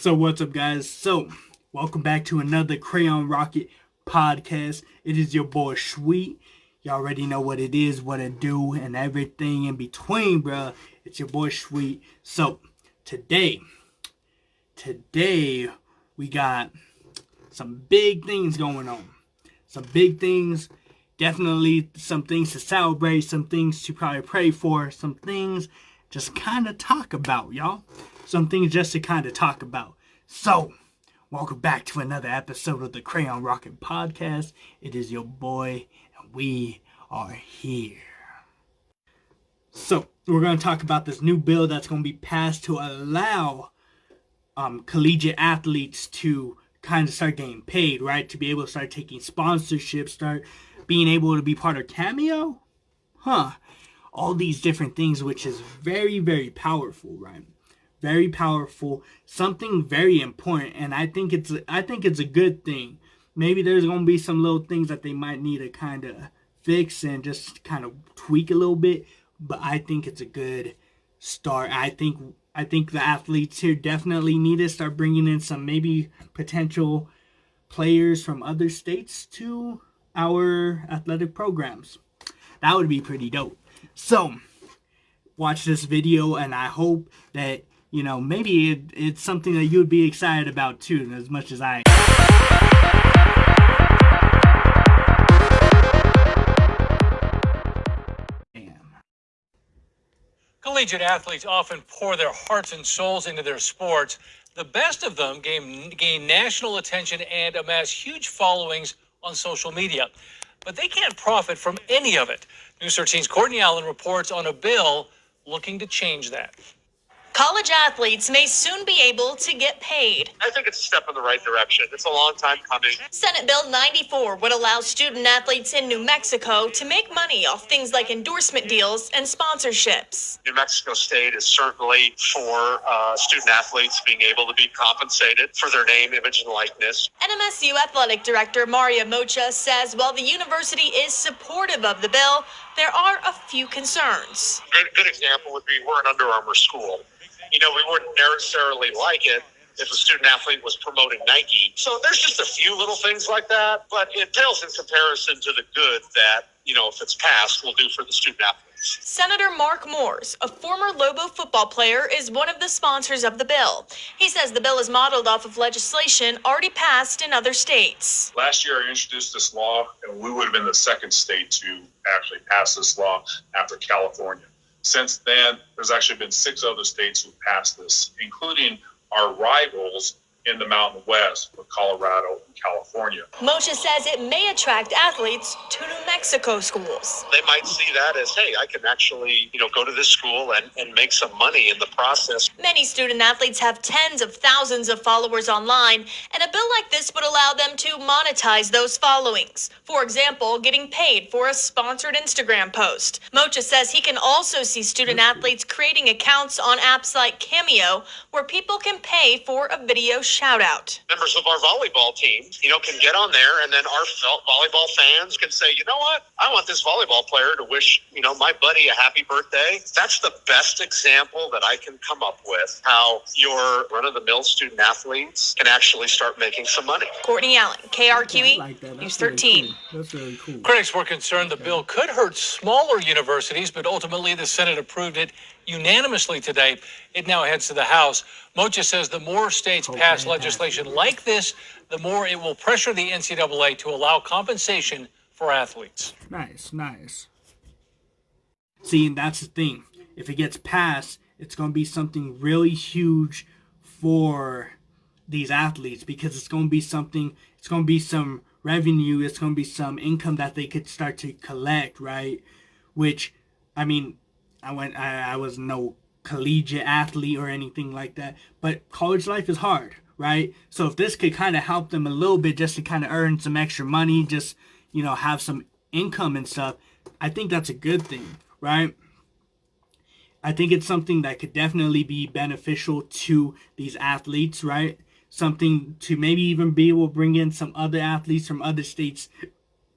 So what's up, guys? So welcome back to another Crayon Rocket podcast. It is your boy Sweet. You already know what it is, what it do, and everything in between, bruh. It's your boy Sweet. So today we got some big things going on. Some big things. Definitely some things to celebrate, some things to probably pray for, some things just kind of talk about, y'all. Some things just to kind of talk about. So, welcome back to another episode of the Crayon Rocket Podcast. It is your boy, and we are here. So, we're going to talk about this new bill that's going to be passed to allow collegiate athletes to kind of start getting paid, right? To be able to start taking sponsorships, start being able to be part of Cameo. All these different things, which is very, very powerful, right? Very powerful, something very important, and I think it's a good thing. Maybe there's gonna be some little things that they might need to kind of fix and just kind of tweak a little bit, but I think it's a good start. I think the athletes here definitely need to start bringing in some maybe potential players from other states to our athletic programs. That would be pretty dope. So, watch this video, and I hope that, maybe it's something that you would be excited about too, as much as I am. Collegiate athletes often pour their hearts and souls into their sports. The best of them gain national attention and amass huge followings on social media. But they can't profit from any of it. News 13's Courtney Allen reports on a bill looking to change that. College athletes may soon be able to get paid. I think it's a step in the right direction. It's a long time coming. Senate Bill 94 would allow student athletes in New Mexico to make money off things like endorsement deals and sponsorships. New Mexico State is certainly for student athletes being able to be compensated for their name, image, and likeness. NMSU Athletic Director Maria Mocha says while the university is supportive of the bill, there are a few concerns. Good example would be we're an Under Armour school. We wouldn't necessarily like it if a student athlete was promoting Nike. So there's just a few little things like that, but it pales in comparison to the good that, if it's passed, will do for the student athletes. Senator Mark Moores, a former Lobo football player, is one of the sponsors of the bill. He says the bill is modeled off of legislation already passed in other states. Last year, I introduced this law, and we would have been the second state to actually pass this law after California. Since then, there's actually been 6 other states who passed this, including our rivals in the Mountain West with Colorado and California. Mocha says it may attract athletes to New Mexico schools. They might see that as, hey, I can actually, go to this school and make some money in the process. Many student athletes have tens of thousands of followers online, and a bill like this would allow them to monetize those followings. For example, getting paid for a sponsored Instagram post. Mocha says he can also see student athletes creating accounts on apps like Cameo, where people can pay for a video shout out. Members of our volleyball team, can get on there, and then our volleyball fans can say, you know what? I want this volleyball player to wish, my buddy a happy birthday. That's the best example that I can come up with, how your run-of-the-mill student athletes can actually start making some money. Courtney Allen, KRQE, Like that. News Really 13. cool. That's really cool. Critics were concerned the bill could hurt smaller universities, but ultimately the Senate approved it unanimously today. It now heads to the House. Mocha says the more states pass legislation like this, the more it will pressure the NCAA to allow compensation for athletes. Nice. See, and that's the thing. If it gets passed, it's going to be something really huge for these athletes, because it's going to be some revenue, it's going to be some income that they could start to collect, right? Which, I mean, I was no collegiate athlete or anything like that, but college life is hard, right? So if this could kind of help them a little bit just to kind of earn some extra money, just, have some income and stuff, I think that's a good thing, right? I think it's something that could definitely be beneficial to these athletes, right? Something to maybe even be able to bring in some other athletes from other states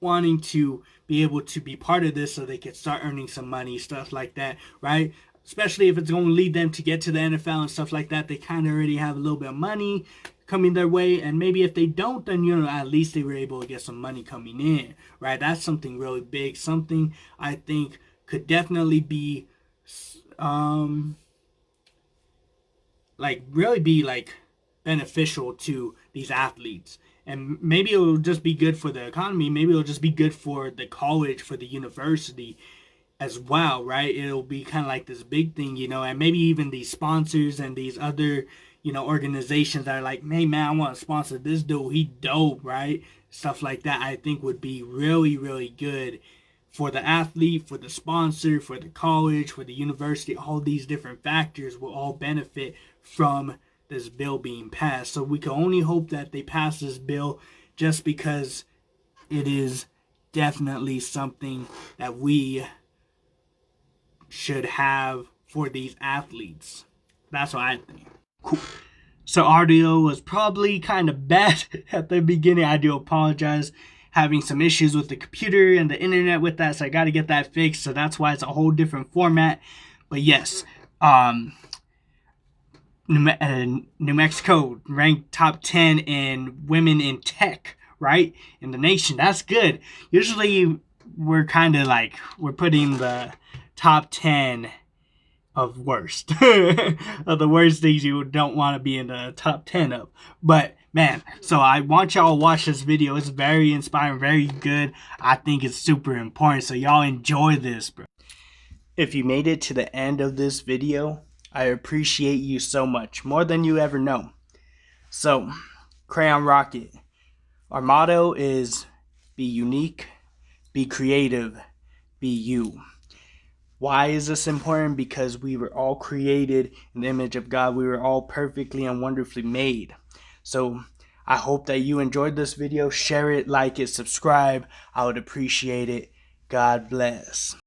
wanting to be able to be part of this so they can start earning some money, stuff like that, right? especially if it's going to lead them to get to the NFL and stuff like that. They kind of already have a little bit of money coming their way, and maybe if they don't, then, you know, at least they were able to get some money coming in, right? That's something really big, something I think could definitely be like really be like beneficial to these athletes. And maybe it'll just be good for the economy, maybe it'll just be good for the college, for the university as well, right? It'll be kind of like this big thing, you know, and maybe even these sponsors and these other, you know, organizations that are like, hey man, I want to sponsor this dude, he dope, right? Stuff like that I think would be really, really good for the athlete, for the sponsor, for the college, for the university. All these different factors will all benefit from this bill being passed. So we can only hope that they pass this bill, just because it is definitely something that we should have for these athletes. That's what I think. Cool. So audio was probably kind of bad at the beginning. I do apologize. Having some issues with the computer and the internet with that, so I got to get that fixed. So that's why it's a whole different format. But yes, New Mexico ranked top 10 in women in tech, right, in the nation. That's good. Usually we're kind of like, we're putting the top 10 of worst of the worst things you don't want to be in the top 10 of. But man, so I want y'all to watch this video. It's very inspiring, very good. I think it's super important, so y'all enjoy this, bro. If you made it to the end of this video, I appreciate you so much, more than you ever know. So, Crayon Rocket, our motto is be unique, be creative, be you. Why is this important? Because we were all created in the image of God. We were all perfectly and wonderfully made. So I hope that you enjoyed this video. Share it, like it, subscribe. I would appreciate it. God bless.